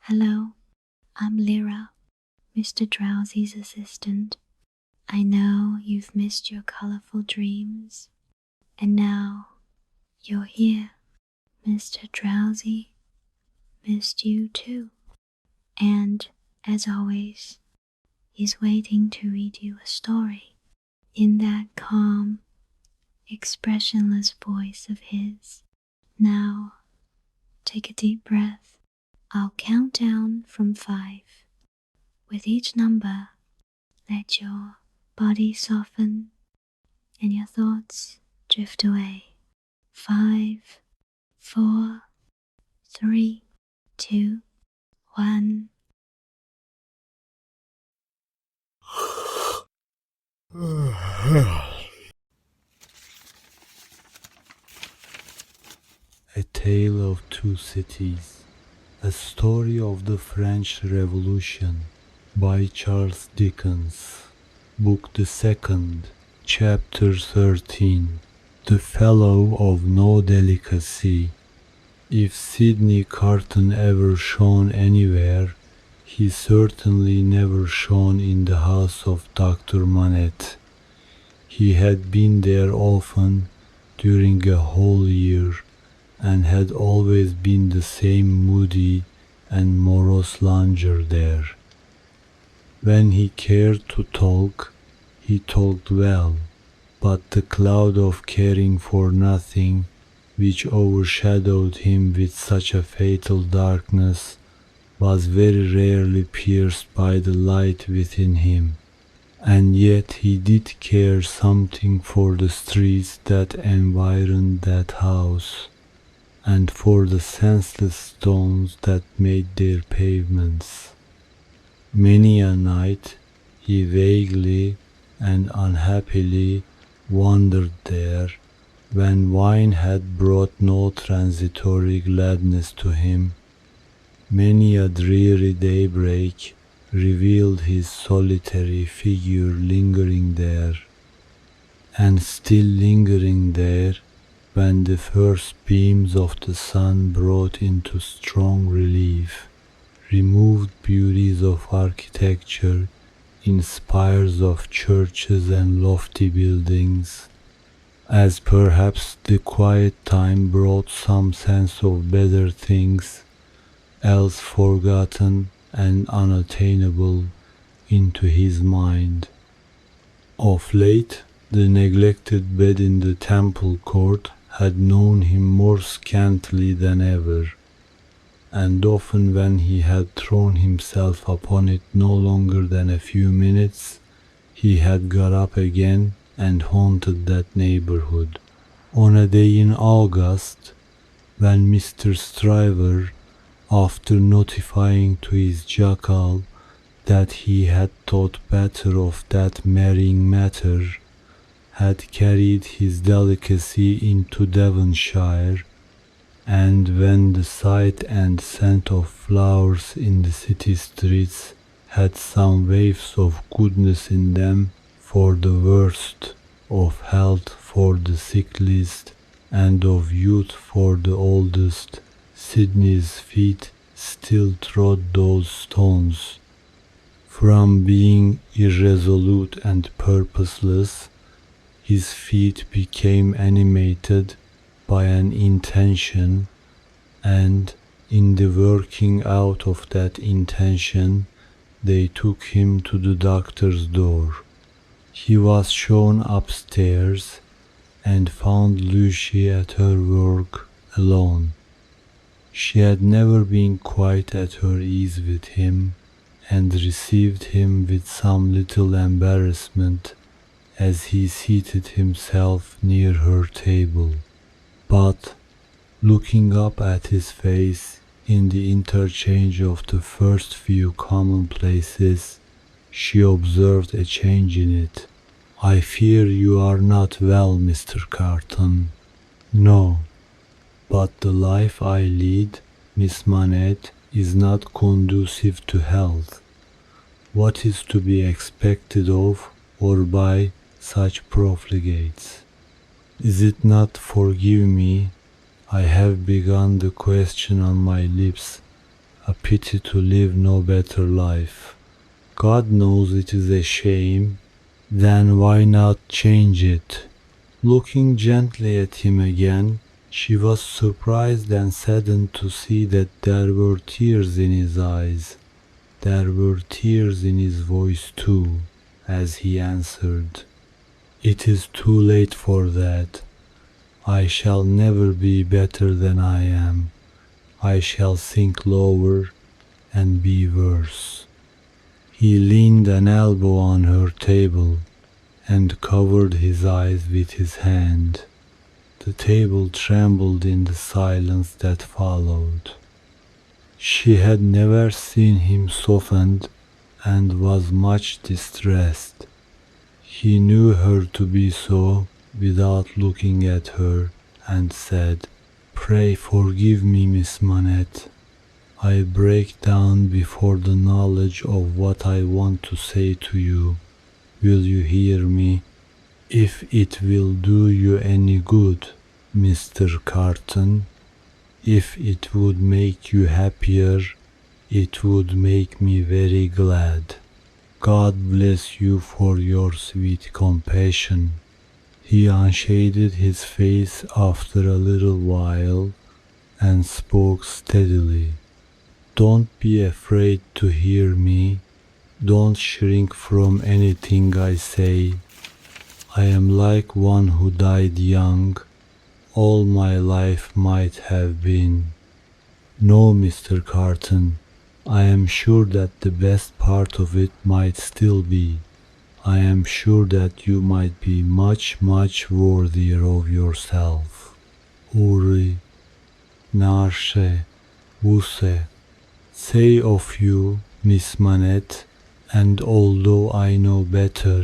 Hello, I'm Lyra, Mr.Drowsy's assistant. I know you've missed your colorful dreams, and now you're here. Mr. Drowsy missed you too, and as always, he's waiting to read you a story in that calm, expressionless voice of his. Now, take a deep breath. I'll count down from 5. With each number, let your body soften and your thoughts drift away. 5, 4, 3, 2, 1. A Tale of Two Cities. A Story of the French Revolution by Charles Dickens. Book the 2nd, Chapter 13. The Fellow of No Delicacy. If Sidney Carton ever shone anywhere, he certainly never shone in the house of Dr. Manette. He had been there often during a whole year, and had always been the same moody and morose lounger there. When he cared to talk, he talked well, but the cloud of caring for nothing, which overshadowed him with such a fatal darkness, was very rarely pierced by the light within him. And yet he did care something for the streets that environed that house, and for the senseless stones that made their pavements. Many a night he vaguely and unhappily wandered there, when wine had brought no transitory gladness to him. Many a dreary daybreak revealed his solitary figure lingering there, and still lingering there, when the first beams of the sun brought into strong relief removed beauties of architecture in spires of churches and lofty buildings, as perhaps the quiet time brought some sense of better things, else forgotten and unattainable, into his mind. Of late, the neglected bed in the temple court had known him more scantily than ever, and often when he had thrown himself upon it no longer than a few minutes, he had got up again and haunted that neighborhood. On a day in August, when Mr. Stryver, after notifying to his jackal that he had thought better of that marrying matter, had carried his delicacy into Devonshire, and when the sight and scent of flowers in the city streets had some waves of goodness in them for the worst, of health for the sickliest, and of youth for the oldest, Sidney's feet still trod those stones. From being irresolute and purposeless, his feet became animated by an intention, and in the working out of that intention, they took him to the doctor's door. He was shown upstairs, and found Lucy at her work alone. She had never been quite at her ease with him, and received him with some little embarrassment as he seated himself near her table. But, looking up at his face in the interchange of the first few commonplaces, she observed a change in it. "I fear you are not well, Mr. Carton." "No, but the life I lead, Miss Manette, is not conducive to health. What is to be expected of or by such profligates? Is it not, forgive me, I have begun the question on my lips, A pity to live no better life. God knows it is a shame, then why not change it? Looking gently at him again, she was surprised and saddened to see that there were tears in his eyes. There were tears in his voice too, as he answered, "It is too late for that. I shall never be better than I am. I shall sink lower and be worse." He leaned an elbow on her table and covered his eyes with his hand. The table trembled in the silence that followed. She had never seen him softened and was much distressed. He knew her to be so without looking at her and said, "Pray forgive me, Miss Manette. I break down before the knowledge of what I want to say to you. Will you hear me? If it will do you any good, Mr. Carton, if it would make you happier, it would make me very glad. God bless you for your sweet compassion." He unshaded his face after a little while and spoke steadily. "Don't be afraid to hear me. Don't shrink from anything I say. I am like one who died young. All my life might have been. No, Mr. Carton, I am sure that the best part of it might still be. I am sure that you might be much, much worthier of yourself. Uri, Narshe, Wuse, say of you, Miss Manette, and although I know better,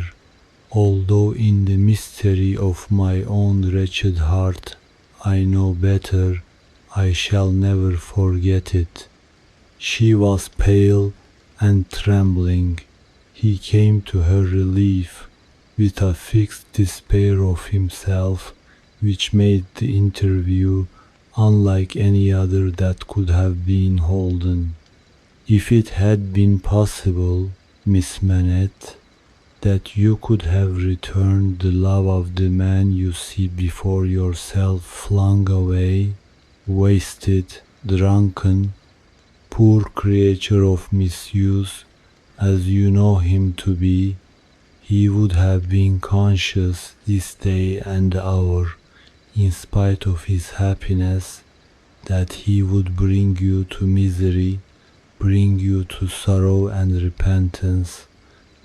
although in the mystery of my own wretched heart I know better, I shall never forget it." She was pale and trembling. He came to her relief with a fixed despair of himself which made the interview unlike any other that could have been holden. "If it had been possible, Miss Manette, that you could have returned the love of the man you see before yourself flung away, wasted, drunken, poor creature of misuse, as you know him to be, he would have been conscious this day and hour, in spite of his happiness, that he would bring you to misery, bring you to sorrow and repentance,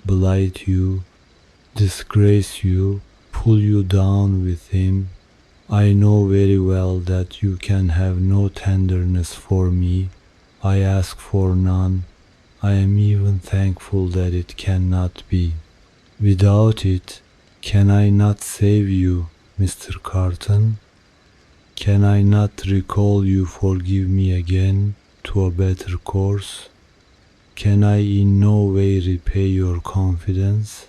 blight you, disgrace you, pull you down with him. I know very well that you can have no tenderness for me. I ask for none. I am even thankful that it cannot be. Without it, can I not save you, Mr. Carton? Can I not recall you, forgive me again, to a better course? Can I in no way repay your confidence?"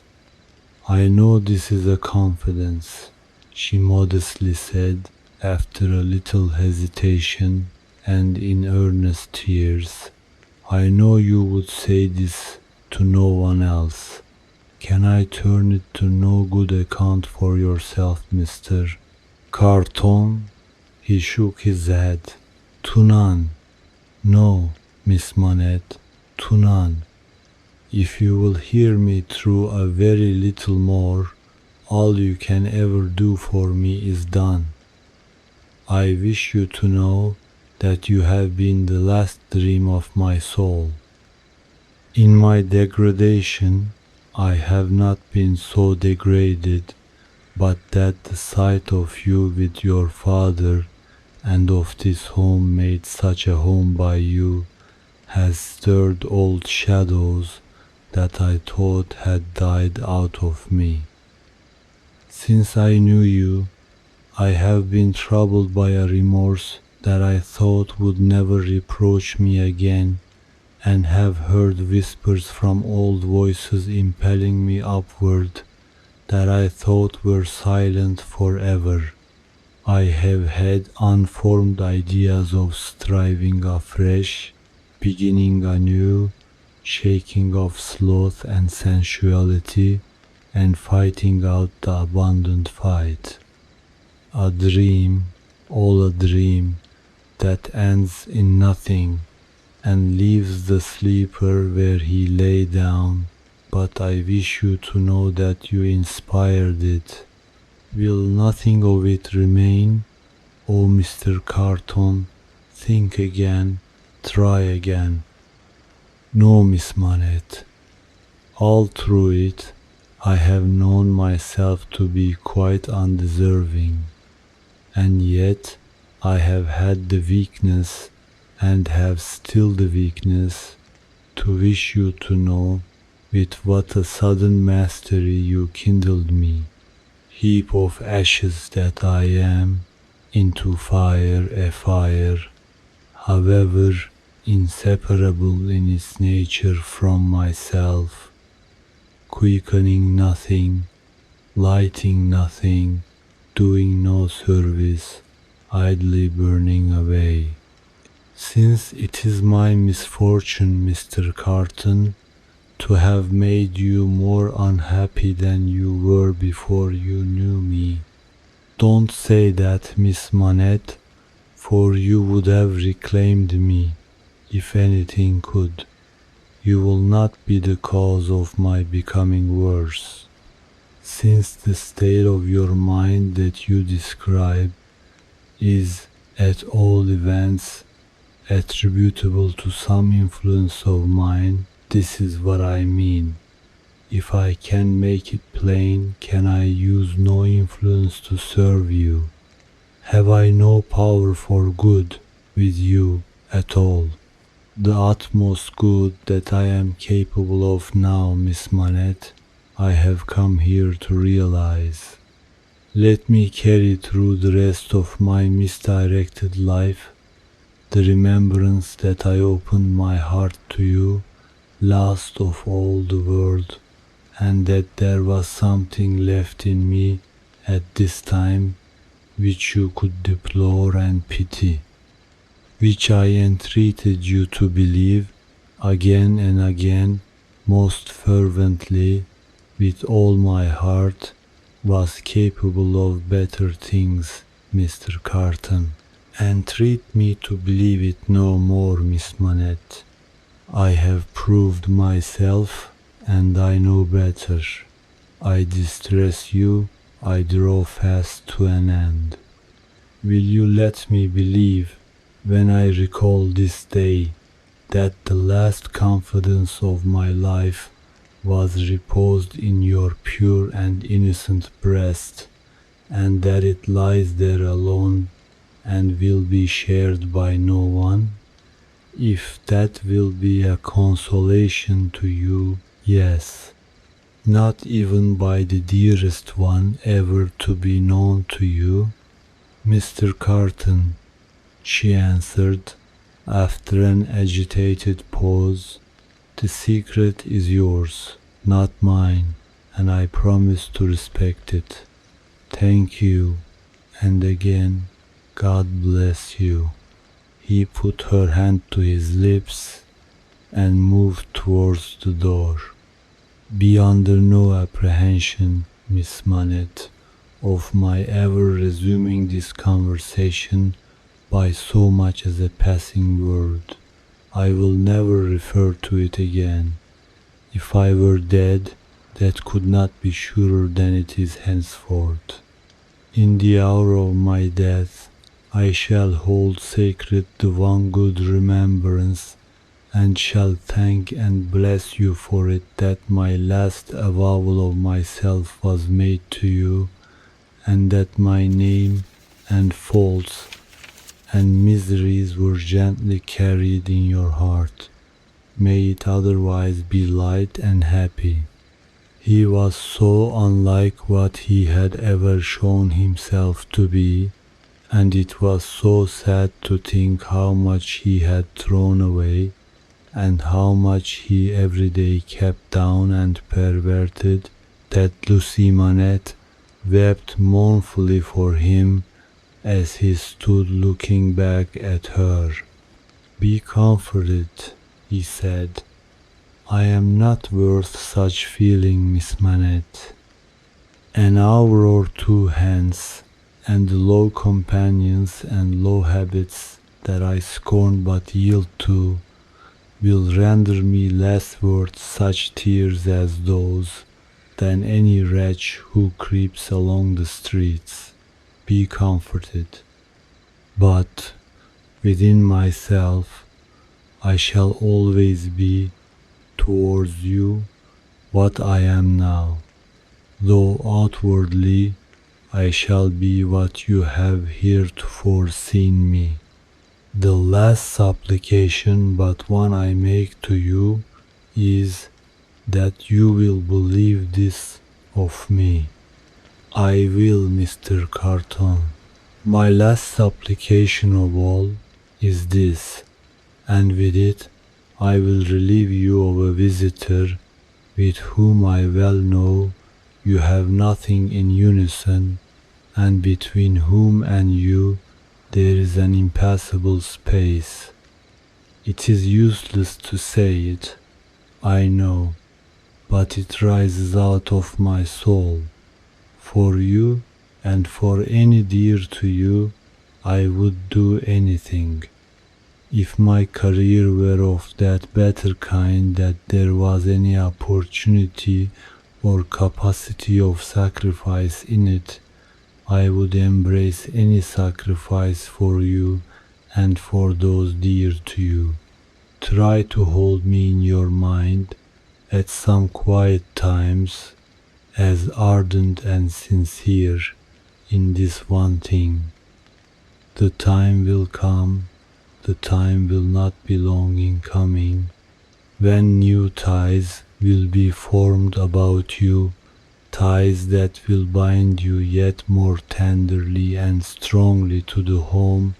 "I know this is a confidence," she modestly said, after a little hesitation and in earnest tears. "I know you would say this to no one else. Can I turn it to no good account for yourself, Mr. Carton?" He shook his head. "To none. No, Miss Manette, to none. If you will hear me through a very little more, all you can ever do for me is done. I wish you to know that you have been the last dream of my soul. In my degradation, I have not been so degraded, but that the sight of you with your father and of this home made such a home by you has stirred old shadows that I thought had died out of me. Since I knew you, I have been troubled by a remorse that I thought would never reproach me again, and have heard whispers from old voices impelling me upward that I thought were silent forever. I have had unformed ideas of striving afresh, beginning anew, shaking off sloth and sensuality, and fighting out the abundant fight. A dream, all a dream, that ends in nothing, and leaves the sleeper where he lay down, but I wish you to know that you inspired it. Will nothing of it remain? Oh, Mr. Carton, think again, try again. No, Miss Manette. All through it, I have known myself to be quite undeserving, and yet I have had the weakness, and have still the weakness, to wish you to know with what a sudden mastery you kindled me. Heap of ashes that I am, into fire a fire, however inseparable in its nature from myself, quickening nothing, lighting nothing, doing no service, idly burning away. Since it is my misfortune, Mr. Carton, to have made you more unhappy than you were before you knew me. Don't say that, Miss Manette, for you would have reclaimed me, if anything could. You will not be the cause of my becoming worse, since the state of your mind that you describe is, at all events, attributable to some influence of mine. This is what I mean. If I can make it plain, can I use no influence to serve you? Have I no power for good with you at all? The utmost good that I am capable of now, Miss Manette, I have come here to realize. Let me carry through the rest of my misdirected life the remembrance that I opened my heart to you, last of all the world, and that there was something left in me at this time which you could deplore and pity, which I entreated you to believe again and again most fervently with all my heart was capable of better things, Mr. Carton. Entreat me to believe it no more, Miss Manette. I have proved myself, and I know better. I distress you, I draw fast to an end. Will you let me believe, when I recall this day, that the last confidence of my life was reposed in your pure and innocent breast, and that it lies there alone, and will be shared by no one? If that will be a consolation to you, yes. Not even by the dearest one ever to be known to you? Mr. Carton, she answered, after an agitated pause, the secret is yours, not mine, and I promise to respect it. Thank you, and again, God bless you. He put her hand to his lips and moved towards the door. Be under no apprehension, Miss Manette, of my ever resuming this conversation by so much as a passing word. I will never refer to it again. If I were dead, that could not be surer than it is henceforth. In the hour of my death, I shall hold sacred the one good remembrance, and shall thank and bless you for it that my last avowal of myself was made to you, and that my name and faults and miseries were gently carried in your heart. May it otherwise be light and happy. He was so unlike what he had ever shown himself to be, and it was so sad to think how much he had thrown away, and how much he every day kept down and perverted, that Lucie Manette wept mournfully for him as he stood looking back at her. Be comforted, he said. I am not worth such feeling, Miss Manette. An hour or two hence, and the low companions and low habits that I scorn but yield to will render me less worth such tears as those than any wretch who creeps along the streets. Be comforted. But within myself I shall always be towards you what I am now, though outwardly I shall be what you have heretofore seen me. The last supplication but one I make to you is that you will believe this of me. I will, Mr. Carton. My last supplication of all is this, and with it I will relieve you of a visitor with whom I well know you have nothing in unison, and between whom and you there is an impassable space. It is useless to say it, I know, but it rises out of my soul. For you and for any dear to you, I would do anything. If my career were of that better kind that there was any opportunity or capacity of sacrifice in it, I would embrace any sacrifice for you and for those dear to you. Try to hold me in your mind at some quiet times as ardent and sincere in this one thing. The time will come, the time will not be long in coming, when new ties will be formed about you, ties that will bind you yet more tenderly and strongly to the home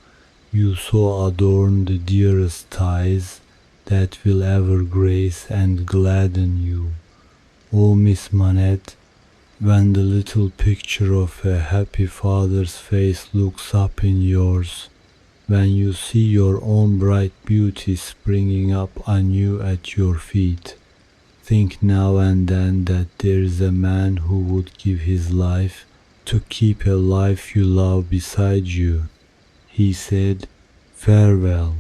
you so adorn, the dearest ties that will ever grace and gladden you. O Miss Manette, when the little picture of a happy father's face looks up in yours, when you see your own bright beauty springing up anew at your feet, think now and then that there is a man who would give his life to keep a life you love beside you. He said, "Farewell,"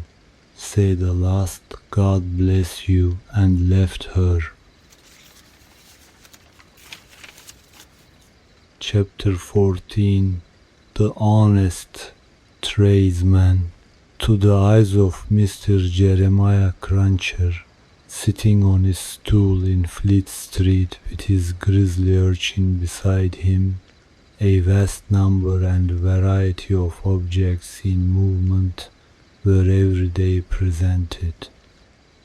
said the last "God bless you," and left her. Chapter 14. The Honest Tradesman. To the eyes of Mr. Jeremiah Cruncher, sitting on his stool in Fleet Street with his grizzly urchin beside him, a vast number and variety of objects in movement were every day presented.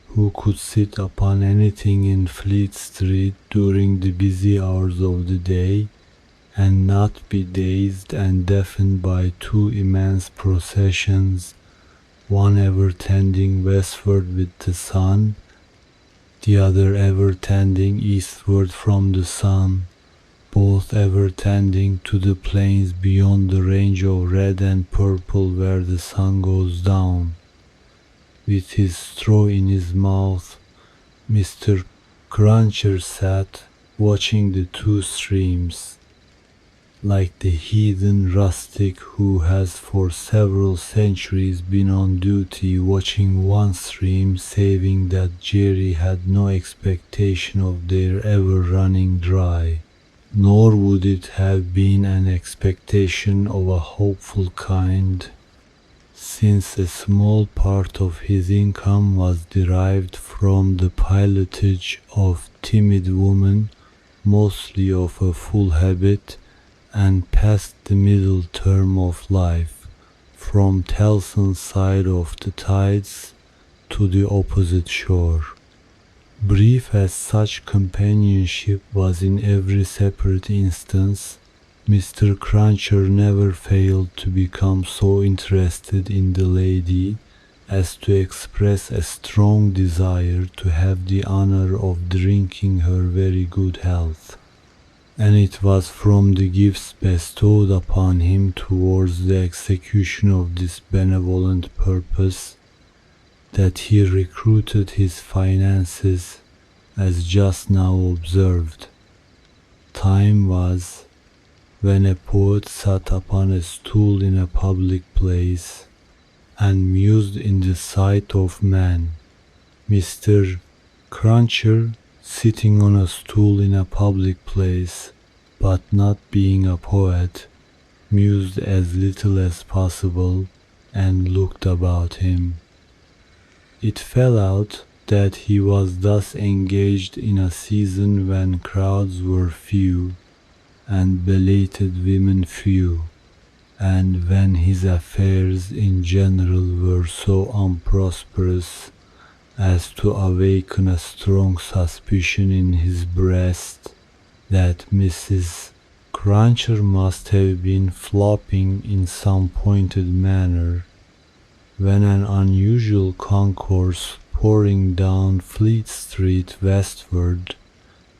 Who could sit upon anything in Fleet Street during the busy hours of the day and not be dazed and deafened by two immense processions, one ever tending westward with the sun, the other ever tending eastward from the sun, both ever tending to the plains beyond the range of red and purple where the sun goes down. With his straw in his mouth, Mr. Cruncher sat watching the two streams, like the heathen rustic who has for several centuries been on duty watching one stream, saving that Jerry had no expectation of their ever running dry. Nor would it have been an expectation of a hopeful kind, since a small part of his income was derived from the pilotage of timid women, mostly of a full habit, and past the middle term of life, from Tellson's side of the tides to the opposite shore. Brief as such companionship was in every separate instance, Mr. Cruncher never failed to become so interested in the lady as to express a strong desire to have the honor of drinking her very good health. And it was from the gifts bestowed upon him towards the execution of this benevolent purpose that he recruited his finances, as just now observed. Time was when a poet sat upon a stool in a public place and mused in the sight of man. Mr. Cruncher, sitting on a stool in a public place, but not being a poet, mused as little as possible and looked about him. It fell out that he was thus engaged in a season when crowds were few and belated women few, and when his affairs in general were so unprosperous as to awaken a strong suspicion in his breast that Mrs. Cruncher must have been flopping in some pointed manner, when an unusual concourse pouring down Fleet Street westward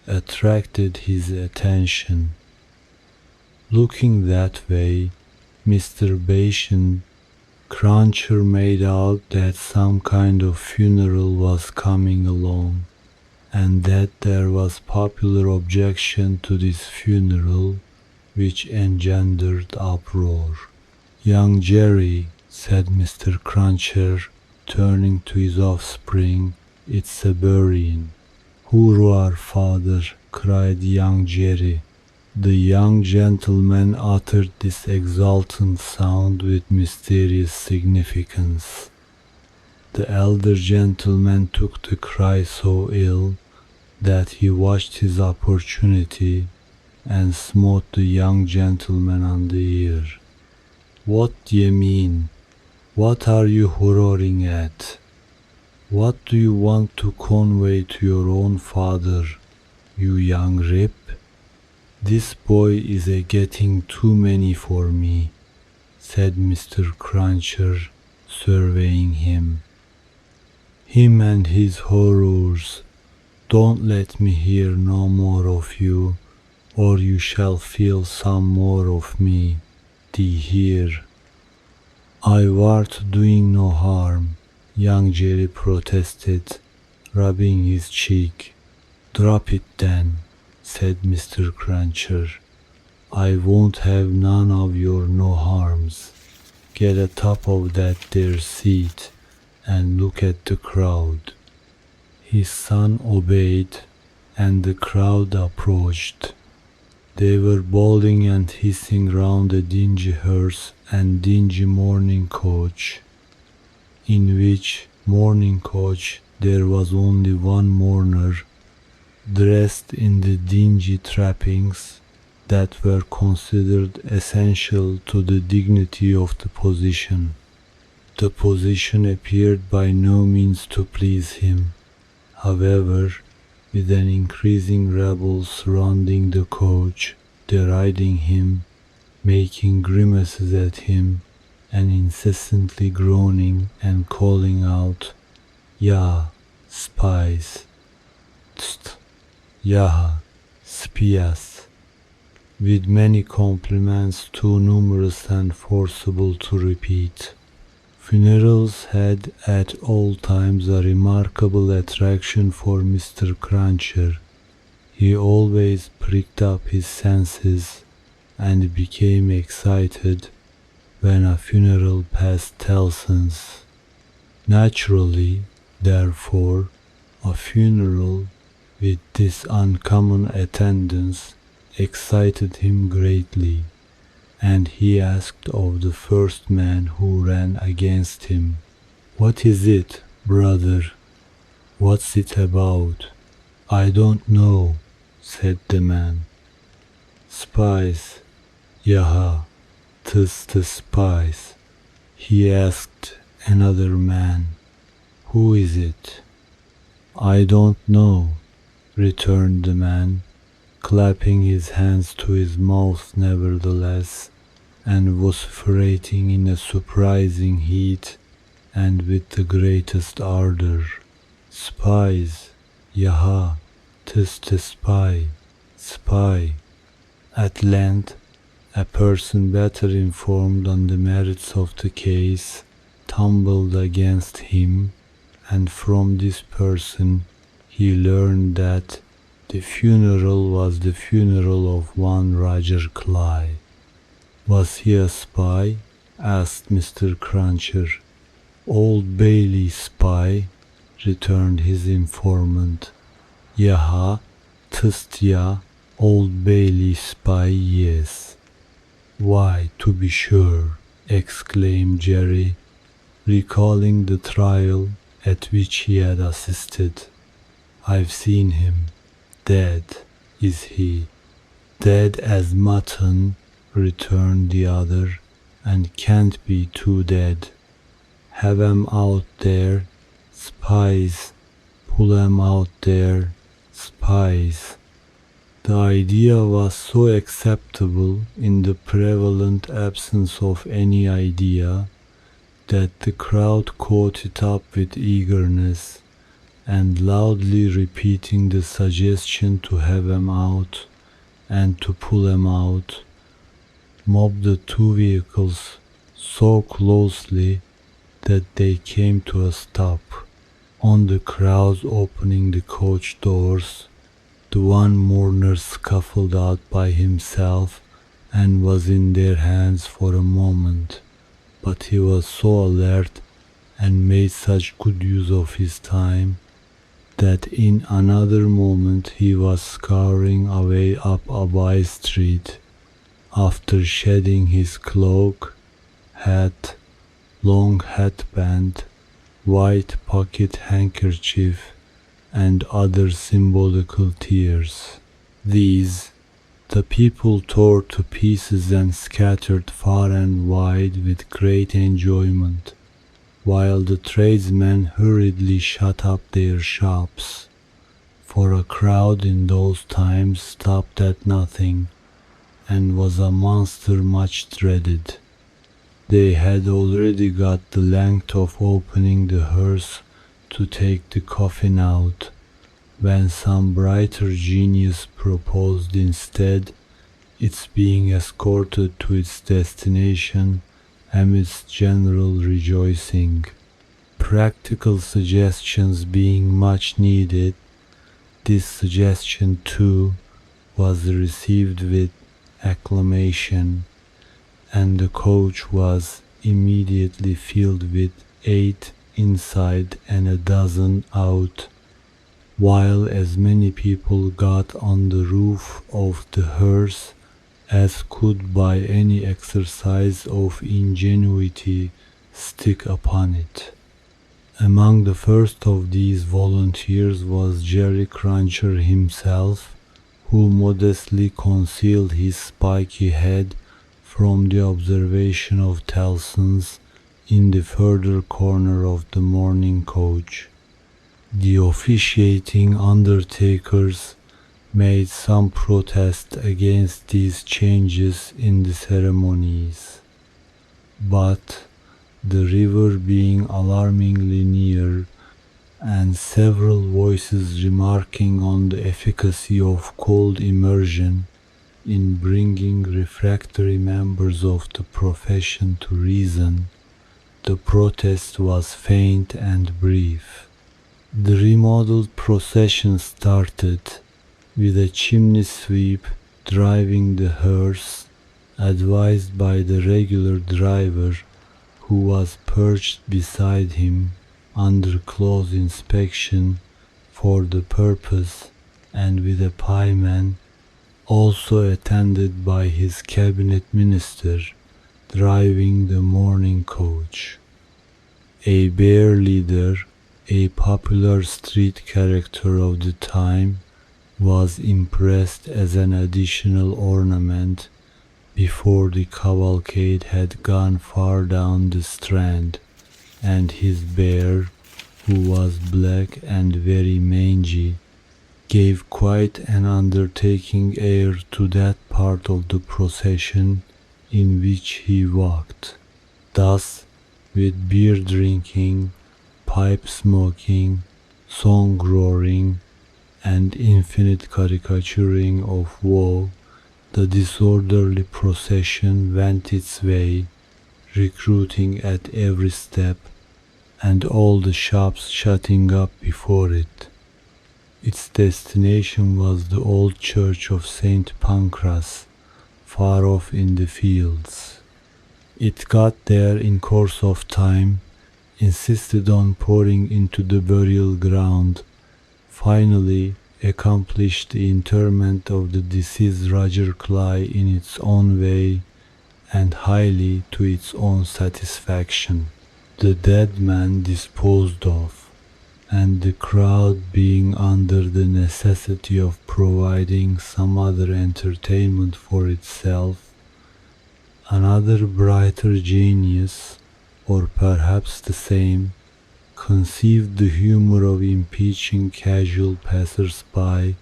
attracted his attention. Looking that way, Mr. Bashan Cruncher made out that some kind of funeral was coming along, and that there was popular objection to this funeral, which engendered uproar. "Young Jerry," said Mr. Cruncher, turning to his offspring, "it's a burying." "Hoorah, father!" cried young Jerry. The young gentleman uttered this exultant sound with mysterious significance. The elder gentleman took the cry so ill that he watched his opportunity and smote the young gentleman on the ear. "What d'ye mean? What are you hurrahing at? What do you want to convey to your own father, you young rip? This boy is a getting too many for me," said Mr. Cruncher, surveying him. "Him and his horrors. Don't let me hear no more of you, or you shall feel some more of me. D'ye hear?" "I warn't doing no harm," young Jerry protested, rubbing his cheek. "Drop it then," said Mr. Cruncher. "I won't have none of your no harms. Get atop of that there seat and look at the crowd." His son obeyed, and the crowd approached. They were bawling and hissing round a dingy hearse and dingy mourning coach, in which mourning coach there was only one mourner, dressed in the dingy trappings that were considered essential to the dignity of the position. The position appeared by no means to please him, however, with an increasing rabble surrounding the coach, deriding him, making grimaces at him, and incessantly groaning and calling out, "Yah, spies! Tst! Yah, spias!" with many compliments too numerous and forcible to repeat. Funerals had at all times a remarkable attraction for Mr. Cruncher. He always pricked up his senses and became excited when a funeral passed Tellson's. Naturally, therefore, a funeral with this uncommon attendance excited him greatly, and he asked of the first man who ran against him, "What is it, brother? What's it about?" "I don't know," said the man. "Spies, yaha, 'tis the spies." He asked another man, "Who is it?" "I don't know," returned the man, clapping his hands to his mouth nevertheless, and vociferating in a surprising heat and with the greatest ardor. "Spies, yaha, 'tis the spy, spy." At length, a person better informed on the merits of the case tumbled against him and from this person he learned that the funeral was the funeral of one Roger Cly. Was he a spy? Asked Mr. Cruncher. Old Bailey spy, returned his informant. Yaha, tıst ya, Old Bailey spy, yes. Why, to be sure, exclaimed Jerry, recalling the trial at which he had assisted. I've seen him. Dead, is he? Dead as mutton, returned the other, and can't be too dead. Have 'em out there, spies, pull 'em out there, spies. The idea was so acceptable in the prevalent absence of any idea that the crowd caught it up with eagerness, and loudly repeating the suggestion to have 'em out and to pull 'em out, mobbed the two vehicles so closely that they came to a stop. On the crowds opening the coach doors, the one mourner scuffled out by himself and was in their hands for a moment, but he was so alert and made such good use of his time that in another moment he was scouring away up a by street, after shedding his cloak, hat, long hatband, white pocket handkerchief, and other symbolical tears. These the people tore to pieces and scattered far and wide with great enjoyment, while the tradesmen hurriedly shut up their shops, for a crowd in those times stopped at nothing, and was a monster much dreaded. They had already got the length of opening the hearse to take the coffin out, when some brighter genius proposed instead its being escorted to its destination amidst general rejoicing. Practical suggestions being much needed, this suggestion too was received with acclamation, and the coach was immediately filled with 8 inside and a dozen out, while as many people got on the roof of the hearse as could by any exercise of ingenuity stick upon it. Among the first of these volunteers was Jerry Cruncher himself, who modestly concealed his spiky head from the observation of Tellson's in the further corner of the mourning coach. The officiating undertakers made some protest against these changes in the ceremonies, but the river being alarmingly near, and several voices remarking on the efficacy of cold immersion in bringing refractory members of the profession to reason, the protest was faint and brief. The remodeled procession started, with a chimney sweep driving the hearse, advised by the regular driver, who was perched beside him under close inspection for the purpose, and with a pieman, also attended by his cabinet minister, driving the mourning coach. A bear leader, a popular street character of the time, was impressed as an additional ornament before the cavalcade had gone far down the Strand, and his bear, who was black and very mangy, gave quite an undertaking air to that part of the procession in which he walked. Thus, with beer drinking, pipe smoking, song roaring, and infinite caricaturing of woe, the disorderly procession went its way, recruiting at every step, and all the shops shutting up before it. Its destination was the old church of St. Pancras, far off in the fields. It got there in course of time, insisted on pouring into the burial ground, finally accomplished the interment of the deceased Roger Clay in its own way and highly to its own satisfaction. The dead man disposed of, and the crowd being under the necessity of providing some other entertainment for itself, another brighter genius, or perhaps the same, conceived the humor of impeaching casual passers-by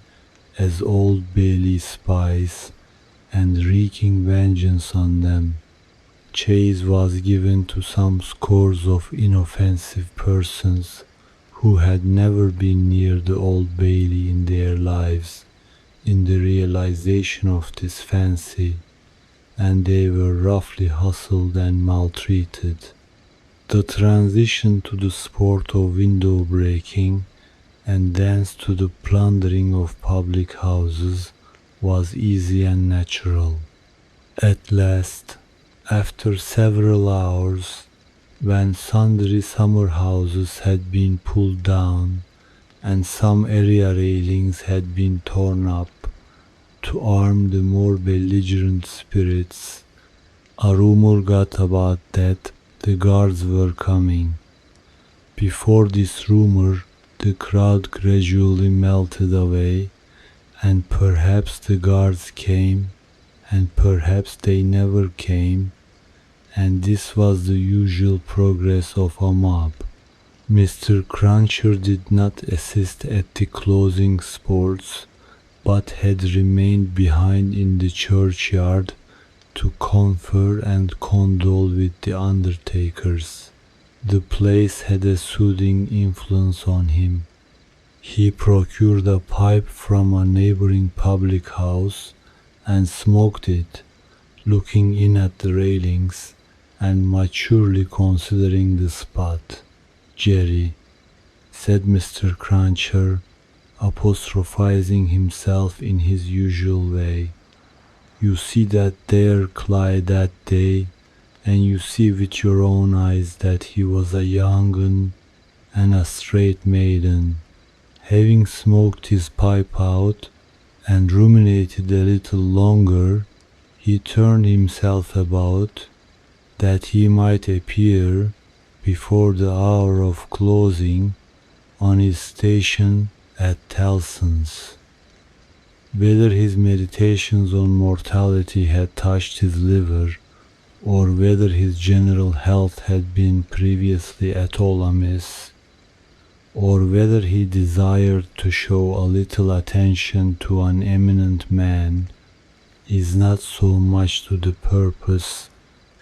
as Old Bailey spies and wreaking vengeance on them. Chase was given to some scores of inoffensive persons who had never been near the Old Bailey in their lives, in the realization of this fancy, and they were roughly hustled and maltreated. The transition to the sport of window breaking and thence to the plundering of public houses was easy and natural. At last, after several hours, when sundry summer houses had been pulled down and some area railings had been torn up to arm the more belligerent spirits, a rumor got about that the guards were coming. Before this rumor, the crowd gradually melted away, and perhaps the guards came, and perhaps they never came, and this was the usual progress of a mob. Mr. Cruncher did not assist at the closing sports, but had remained behind in the churchyard to confer and condole with the undertakers. The place had a soothing influence on him. He procured a pipe from a neighboring public house and smoked it, looking in at the railings and maturely considering the spot. "Jerry," said Mr. Cruncher, apostrophizing himself in his usual way, "you see that there Clyde that day, and you see with your own eyes that he was a young un and a straight maiden." Having smoked his pipe out and ruminated a little longer, he turned himself about, that he might appear, before the hour of closing, on his station at Tellson's. Whether his meditations on mortality had touched his liver, or whether his general health had been previously at all amiss, or whether he desired to show a little attention to an eminent man, is not so much to the purpose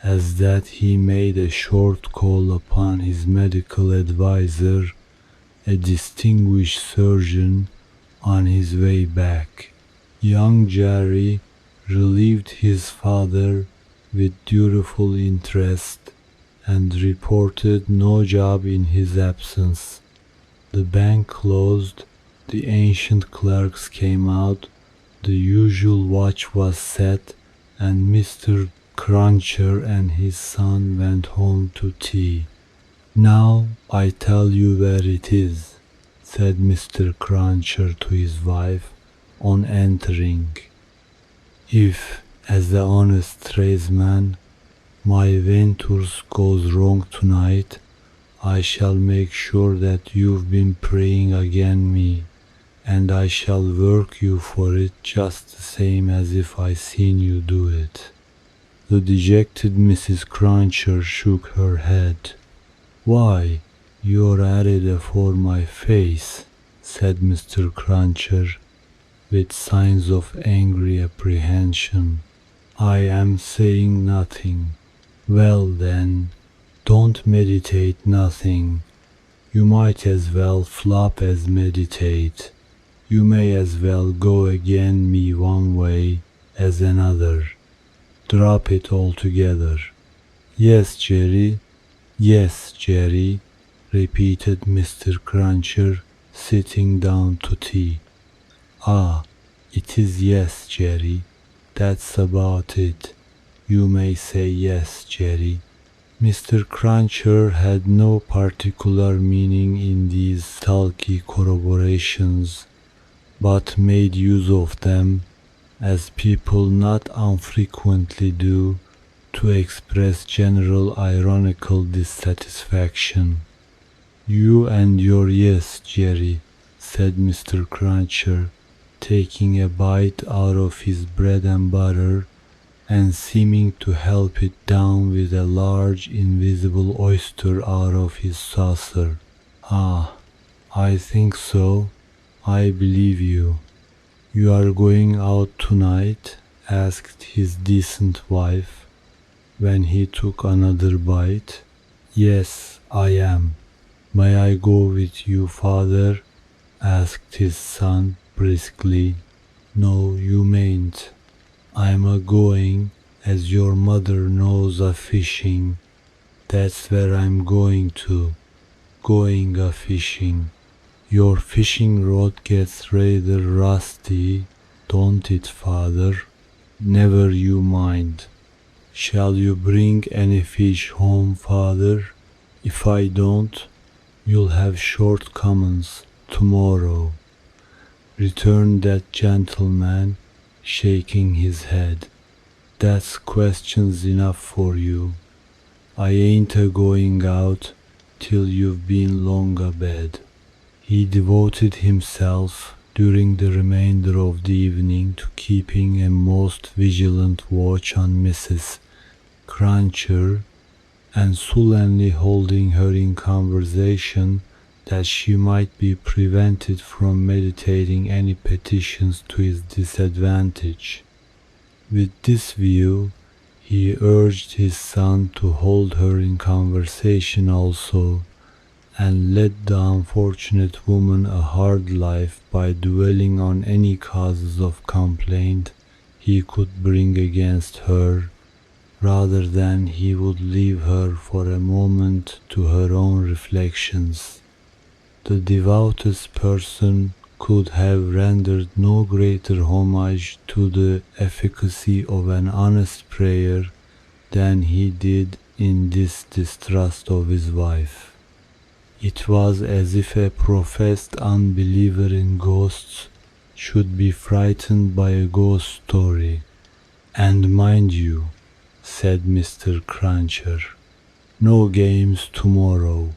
as that he made a short call upon his medical adviser, a distinguished surgeon, on his way back. Young Jerry relieved his father with dutiful interest and reported no job in his absence. The bank closed, the ancient clerks came out, the usual watch was set, and Mr. Cruncher and his son went home to tea. "Now I tell you where it is," said Mr. Cruncher to his wife on entering. "If, as the honest tradesman, my ventures goes wrong tonight, I shall make sure that you've been praying against me, and I shall work you for it just the same as if I seen you do it." The dejected Mrs. Cruncher shook her head. "Why, you're at it afore my face," said Mr. Cruncher, with signs of angry apprehension. "I am saying nothing." "Well then, don't meditate nothing. You might as well flop as meditate. You may as well go again me one way as another. Drop it altogether." Yes, Jerry," repeated Mr. Cruncher, sitting down to tea. Ah, it is yes, Jerry. That's about it. You may say yes, Jerry. Mr. Cruncher had no particular meaning in these talky corroborations, but made use of them, as people not unfrequently do, to express general ironical dissatisfaction. You and your yes, Jerry, said Mr. Cruncher, taking a bite out of his bread and butter and seeming to help it down with a large invisible oyster out of his saucer. Ah, I think so. I believe you. You are going out tonight? Asked his decent wife, when he took another bite. Yes, I am. May I go with you, father? Asked his son briskly. No, you mayn't. I'm a-going, as your mother knows, a-fishing. That's where I'm going to. Going a-fishing. Your fishing rod gets rather rusty, don't it, father? Never you mind. Shall you bring any fish home, father? If I don't, you'll have shortcomings tomorrow, returned that gentleman, shaking his head. That's questions enough for you. I ain't a-going out till you've been long abed. He devoted himself during the remainder of the evening to keeping a most vigilant watch on Mrs. Cruncher and sullenly holding her in conversation that she might be prevented from meditating any petitions to his disadvantage. With this view, he urged his son to hold her in conversation also, and led the unfortunate woman a hard life by dwelling on any causes of complaint he could bring against her, rather than he would leave her for a moment to her own reflections. The devoutest person could have rendered no greater homage to the efficacy of an honest prayer than he did in this distrust of his wife. It was as if a professed unbeliever in ghosts should be frightened by a ghost story. And mind you, said Mr. Cruncher, no games tomorrow.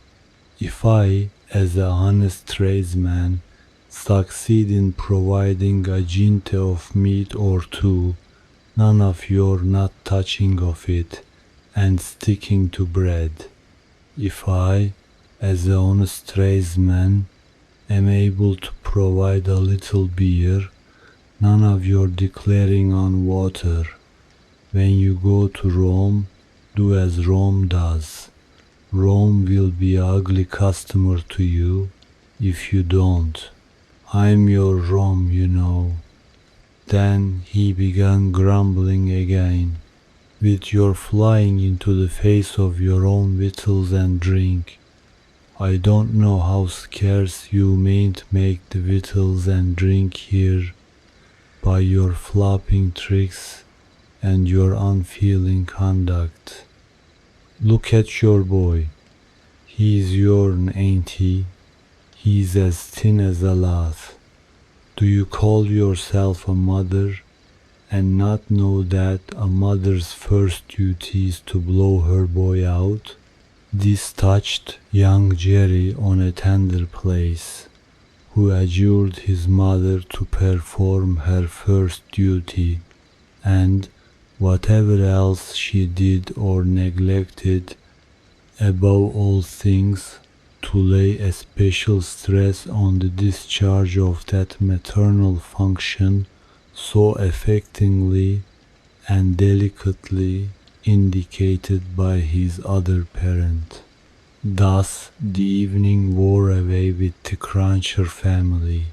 If I, as a honest tradesman, succeed in providing a jinte of meat or two, none of your not touching of it and sticking to bread. If I, as an honest tradesman, am able to provide a little beer, none of your declaring on water. When you go to Rome, do as Rome does. Rome will be an ugly customer to you if you don't. I'm your Rome, you know. Then he began grumbling again. With your flying into the face of your own victuals and drink, I don't know how scarce you mayn't make the victuals and drink here by your flopping tricks and your unfeeling conduct. Look at your boy. He's yourn, ain't he? He's as thin as a lath. Do you call yourself a mother and not know that a mother's first duty is to blow her boy out? This touched young Jerry on a tender place, who adjured his mother to perform her first duty, and whatever else she did or neglected, above all things, to lay a special stress on the discharge of that maternal function so affectingly and delicately indicated by his other parent. Thus the evening wore away with the Cruncher family,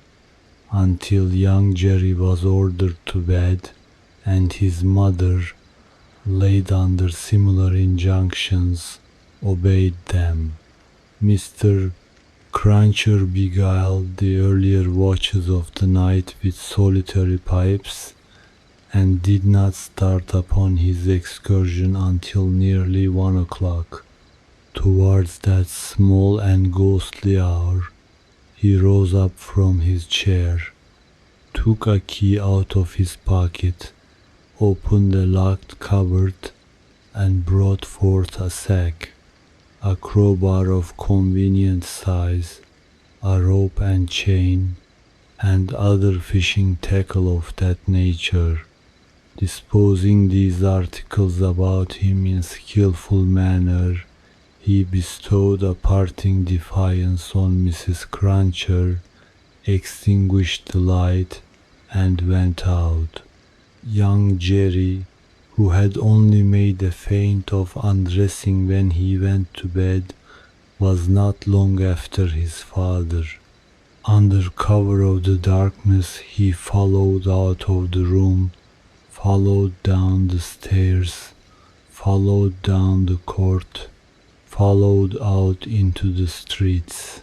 until young Jerry was ordered to bed, and his mother, laid under similar injunctions, obeyed them. Mr. Cruncher beguiled the earlier watches of the night with solitary pipes, and did not start upon his excursion until nearly 1 o'clock. Towards that small and ghostly hour, he rose up from his chair, took a key out of his pocket, opened a locked cupboard, and brought forth a sack, a crowbar of convenient size, a rope and chain, and other fishing tackle of that nature. Disposing these articles about him in skilful manner, he bestowed a parting defiance on Mrs. Cruncher, extinguished the light, and went out. Young Jerry, who had only made a feint of undressing when he went to bed, was not long after his father. Under cover of the darkness he followed out of the room, followed down the stairs, followed down the court, followed out into the streets.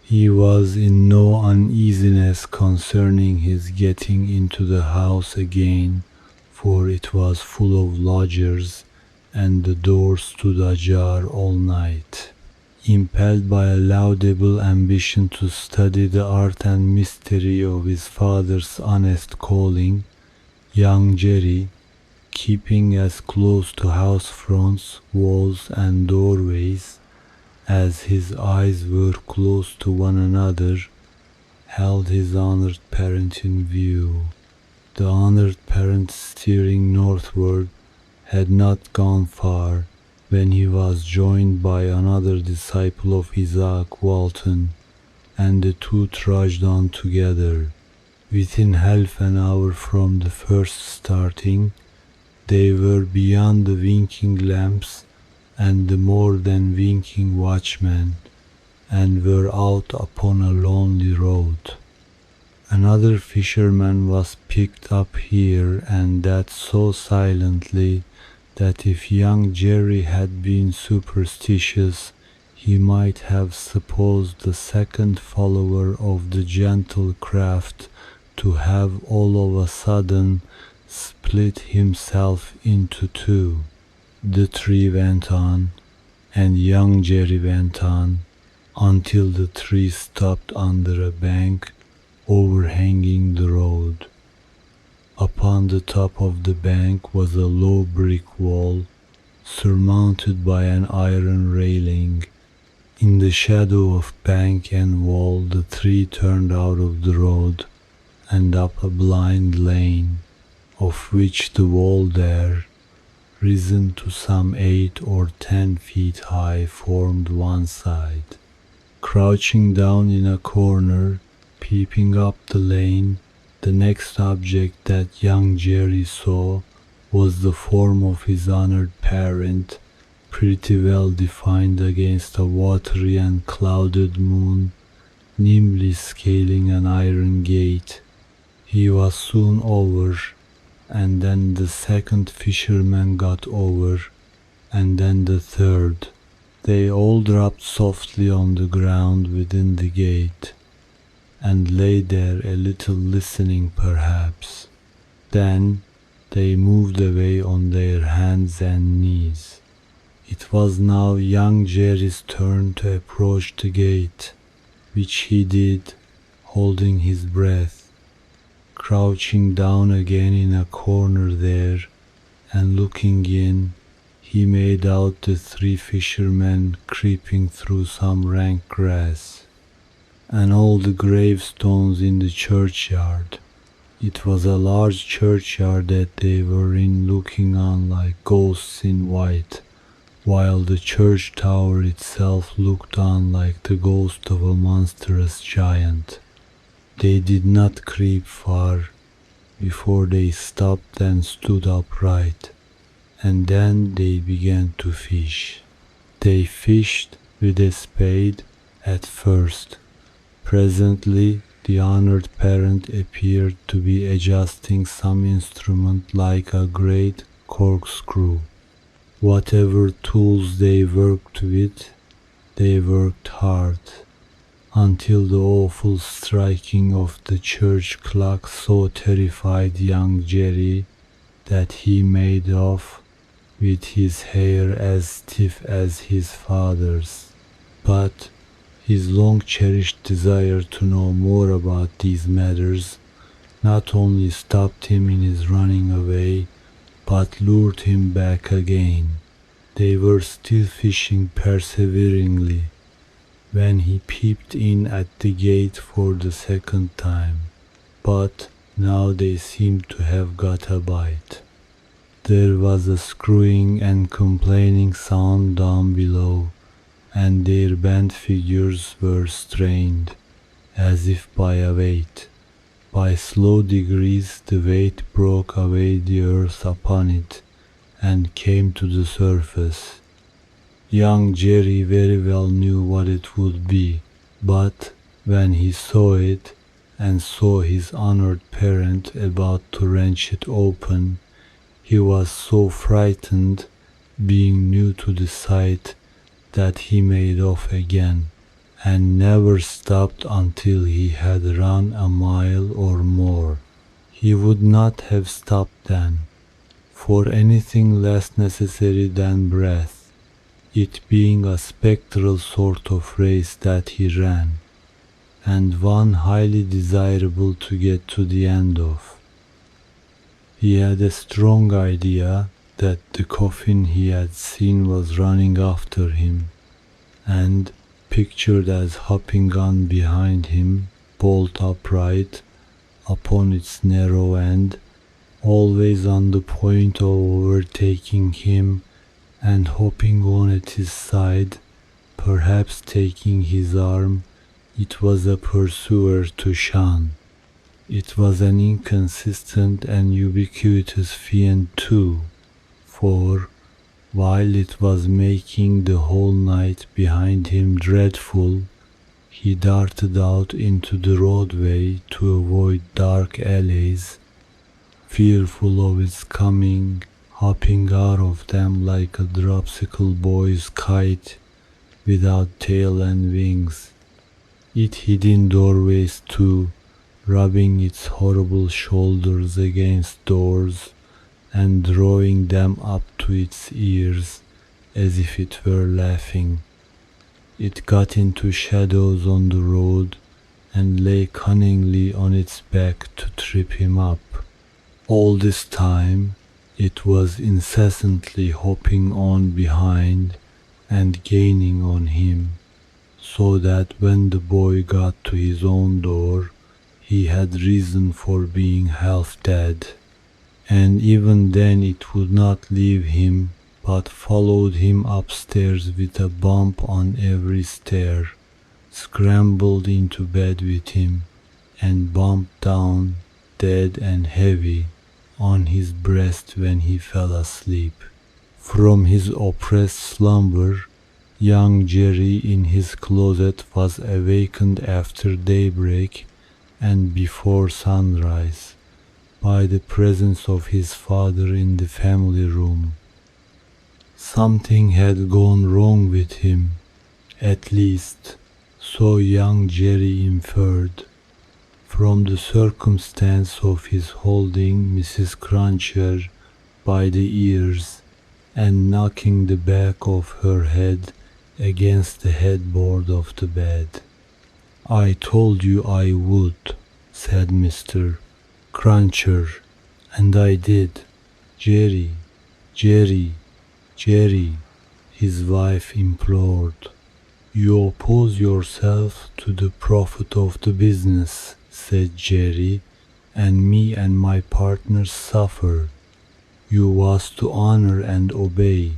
He was in no uneasiness concerning his getting into the house again, for it was full of lodgers, and the door stood ajar all night. Impelled by a laudable ambition to study the art and mystery of his father's honest calling, young Jerry, keeping as close to house fronts, walls, and doorways as his eyes were close to one another, held his honored parent in view. The honored parent, steering northward, had not gone far when he was joined by another disciple of Isaac Walton, and the two trudged on together. Within half an hour from the first starting, they were beyond the winking lamps and the more than winking watchman, and were out upon a lonely road. Another fisherman was picked up here and that so silently that if young Jerry had been superstitious, he might have supposed the second follower of the gentle craft to have all of a sudden split himself into two. The tree went on, and young Jerry went on, until the tree stopped under a bank overhanging the road. Upon the top of the bank was a low brick wall, surmounted by an iron railing. In the shadow of bank and wall the tree turned out of the road, and up a blind lane, of which the wall there, risen to some 8 or 10 feet high, formed one side. Crouching down in a corner, peeping up the lane, the next object that young Jerry saw was the form of his honored parent, pretty well defined against a watery and clouded moon, nimbly scaling an iron gate. He was soon over, and then the second fisherman got over, and then the third. They all dropped softly on the ground within the gate, and lay there a little listening perhaps. Then they moved away on their hands and knees. It was now young Jerry's turn to approach the gate, which he did, holding his breath. Crouching down again in a corner there, and looking in, he made out the 3 fishermen creeping through some rank grass, and all the gravestones in the churchyard. It was a large churchyard that they were in, looking on like ghosts in white, while the church tower itself looked on like the ghost of a monstrous giant. They did not creep far before they stopped and stood upright, and then they began to fish. They fished with a spade at first. Presently the honored parent appeared to be adjusting some instrument like a great corkscrew. Whatever tools they worked with, They worked hard, until the awful striking of the church clock so terrified young Jerry that he made off with his hair as stiff as his father's. But his long-cherished desire to know more about these matters not only stopped him in his running away, but lured him back again. They were still fishing perseveringly when he peeped in at the gate for the second time, but now they seemed to have got a bite. There was a screwing and complaining sound down below, and their bent figures were strained, as if by a weight. By slow degrees the weight broke away the earth upon it, and came to the surface. Young Jerry very well knew what it would be, but when he saw it, and saw his honored parent about to wrench it open, he was so frightened, being new to the sight, that he made off again, and never stopped until he had run a mile or more. He would not have stopped then, for anything less necessary than breath, it being a spectral sort of race that he ran, and one highly desirable to get to the end of. He had a strong idea that the coffin he had seen was running after him, and pictured as hopping on behind him, bolt upright, upon its narrow end, always on the point of overtaking him, and hopping on at his side, perhaps taking his arm, it was a pursuer to shun. It was an inconsistent and ubiquitous fiend too, for while it was making the whole night behind him dreadful, he darted out into the roadway to avoid dark alleys, fearful of its coming, hopping out of them like a dropsicle boy's kite without tail and wings. It hid in doorways too, rubbing its horrible shoulders against doors and drawing them up to its ears as if it were laughing. It got into shadows on the road and lay cunningly on its back to trip him up. All this time it was incessantly hopping on behind and gaining on him, so that when the boy got to his own door, he had reason for being half dead. And even then it would not leave him, but followed him upstairs with a bump on every stair, scrambled into bed with him, and bumped down, dead and heavy, on his breast when he fell asleep. From his oppressed slumber, young Jerry in his closet was awakened after daybreak and before sunrise by the presence of his father in the family room. Something had gone wrong with him, at least, so young Jerry inferred, from the circumstance of his holding Mrs. Cruncher by the ears and knocking the back of her head against the headboard of the bed. "I told you I would," said Mr. Cruncher, "and I did. Jerry, Jerry, Jerry," his wife implored. "You oppose yourself to the profit of the business," said Jerry, "and me and my partners suffer. You was to honor and obey.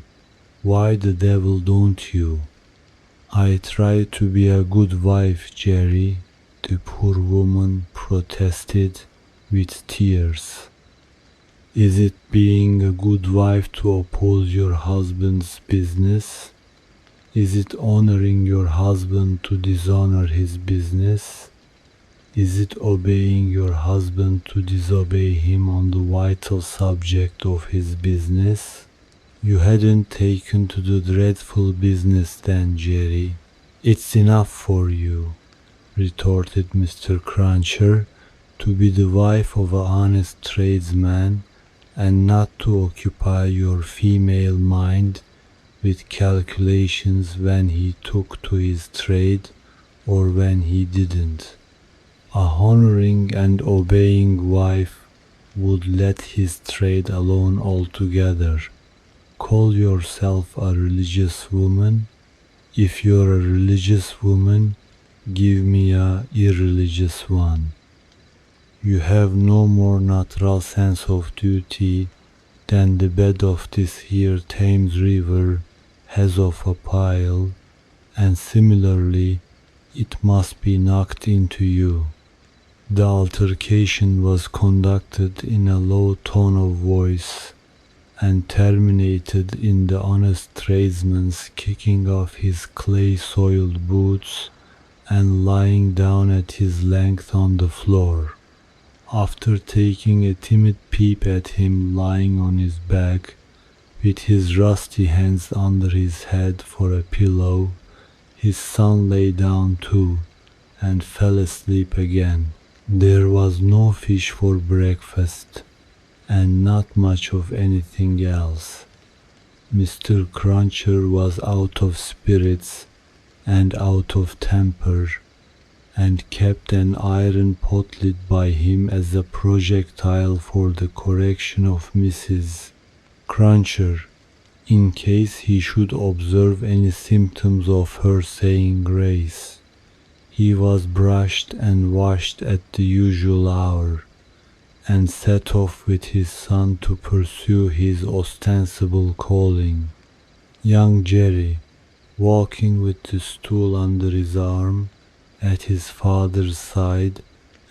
Why the devil don't you?" "I try to be a good wife, Jerry," the poor woman protested with tears. "Is it being a good wife to oppose your husband's business? Is it honoring your husband to dishonor his business? Is it obeying your husband to disobey him on the vital subject of his business?" "You hadn't taken to the dreadful business then, Jerry," "It's enough for you," retorted Mr. Cruncher, "to be the wife of an honest tradesman, and not to occupy your female mind with calculations when he took to his trade or when he didn't. A honoring and obeying wife would let his trade alone altogether. Call yourself a religious woman. If you're a religious woman, give me a irreligious one. You have no more natural sense of duty than the bed of this here Thames River has of a pile, and similarly it must be knocked into you." The altercation was conducted in a low tone of voice, and terminated in the honest tradesman's kicking off his clay-soiled boots and lying down at his length on the floor. After taking a timid peep at him lying on his back, with his rusty hands under his head for a pillow, his son lay down too, and fell asleep again. There was no fish for breakfast, and not much of anything else. Mr. Cruncher was out of spirits and out of temper, and kept an iron pot lit by him as a projectile for the correction of Mrs. Cruncher, in case he should observe any symptoms of her saying grace. He was brushed and washed at the usual hour, and set off with his son to pursue his ostensible calling. Young Jerry, walking with the stool under his arm, at his father's side,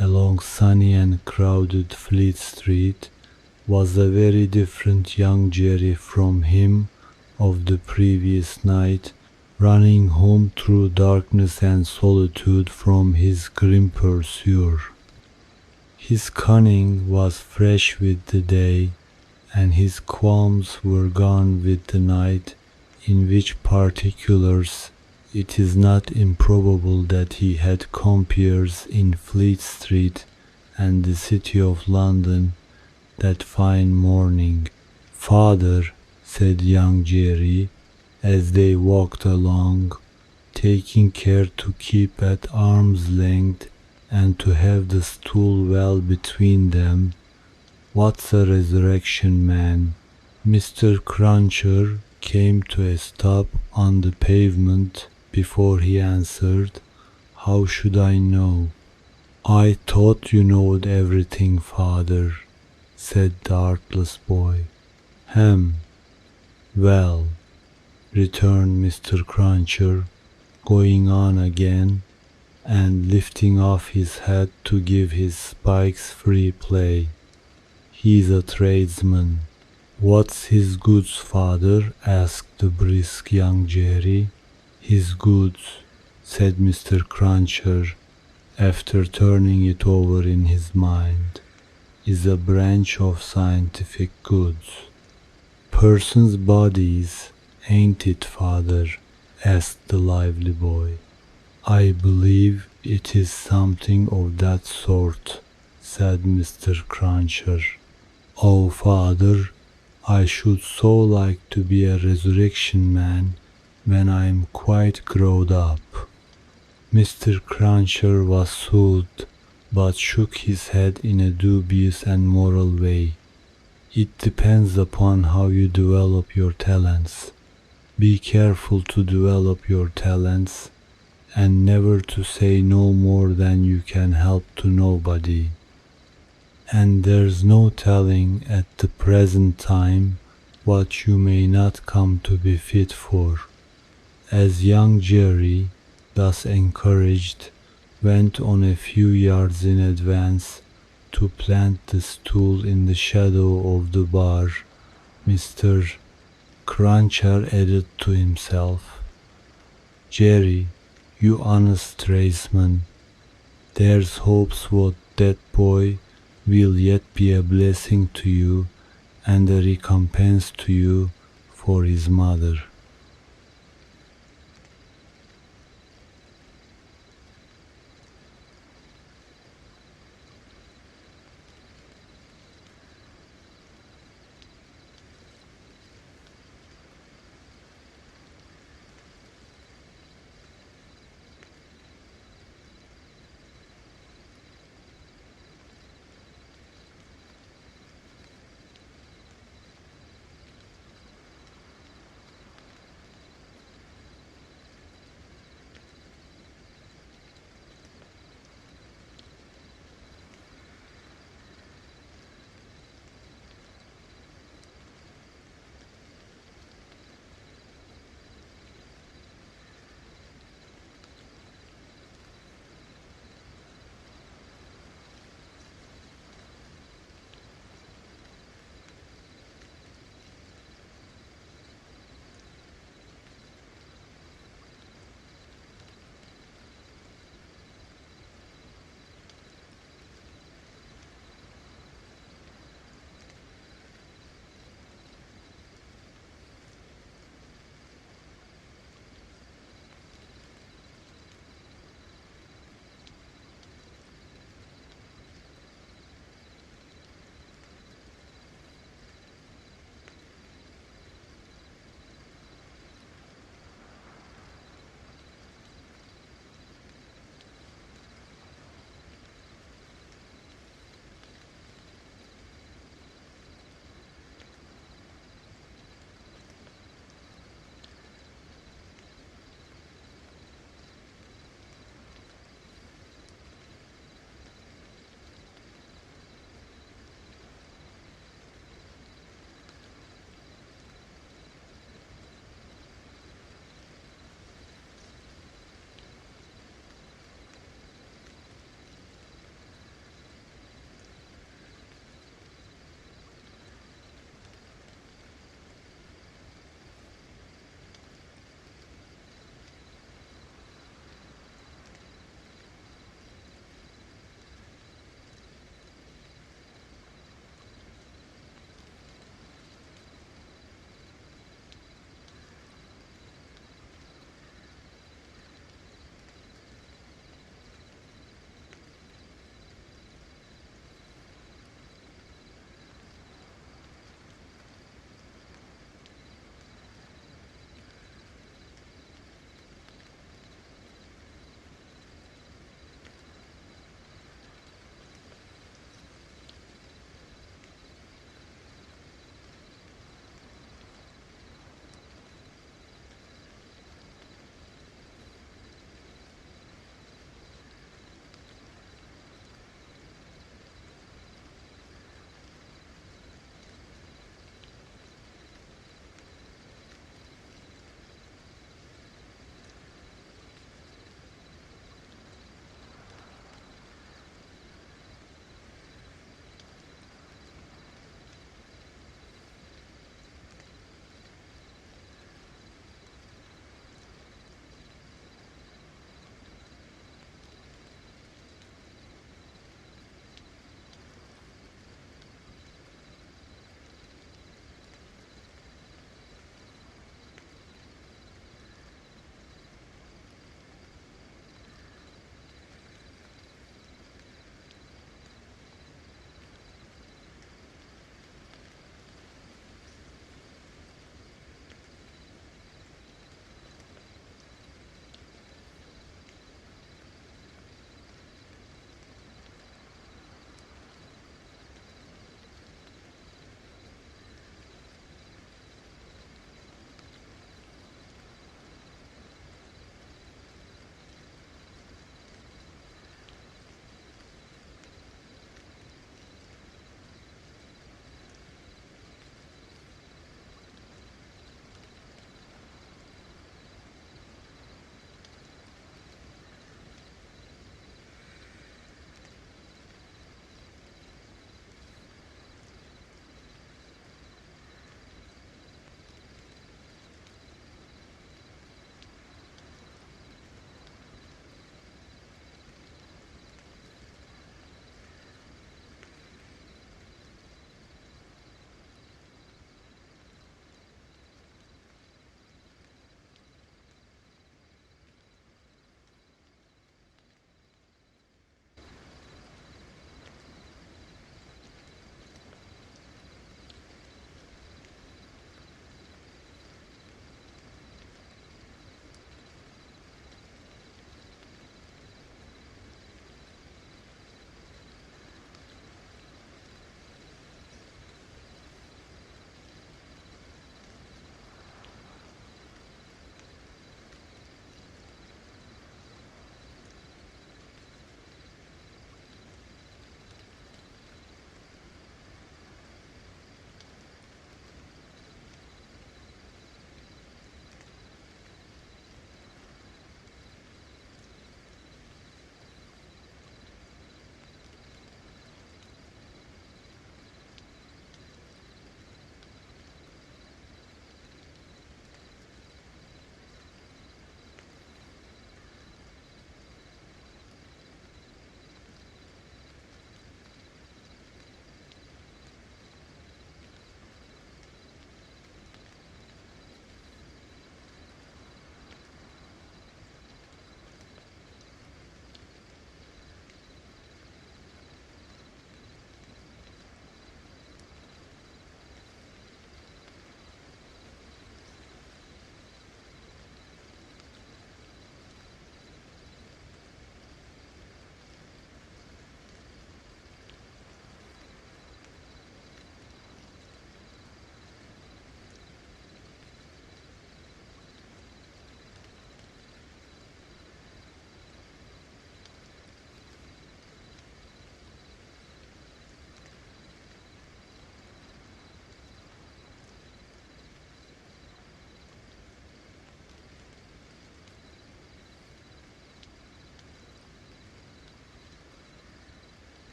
along sunny and crowded Fleet Street, was a very different young Jerry from him of the previous night, running home through darkness and solitude from his grim pursuer. His cunning was fresh with the day, and his qualms were gone with the night, in which particulars it is not improbable that he had compeers in Fleet Street and the City of London that fine morning. "Father," said young Jerry, as they walked along, taking care to keep at arm's length and to have the stool well between them, "what's a resurrection man?" Mr. Cruncher came to a stop on the pavement before he answered, "How should I know?" "I thought you knowed everything, father," said the artless boy. "Hem! Well," returned Mr. Cruncher, going on again, and lifting off his hat to give his spikes free play, "he's a tradesman." "What's his goods, father?" asked the brisk young Jerry. "His goods," said Mr. Cruncher, after turning it over in his mind, "is a branch of scientific goods." "Persons' bodies, ain't it, father?" asked the lively boy. "I believe it is something of that sort," said Mr. Cruncher. "Oh, father, I should so like to be a resurrection man when I am quite growed up." Mr. Cruncher was soothed, but shook his head in a dubious and moral way. "It depends upon how you develop your talents. Be careful to develop your talents, and never to say no more than you can help to nobody. And there's no telling at the present time what you may not come to be fit for." As young Jerry, thus encouraged, went on a few yards in advance to plant the stool in the shadow of the bar, Mr. Cruncher added to himself, "Jerry, you honest tradesman, there's hopes what that boy will yet be a blessing to you and a recompense to you for his mother."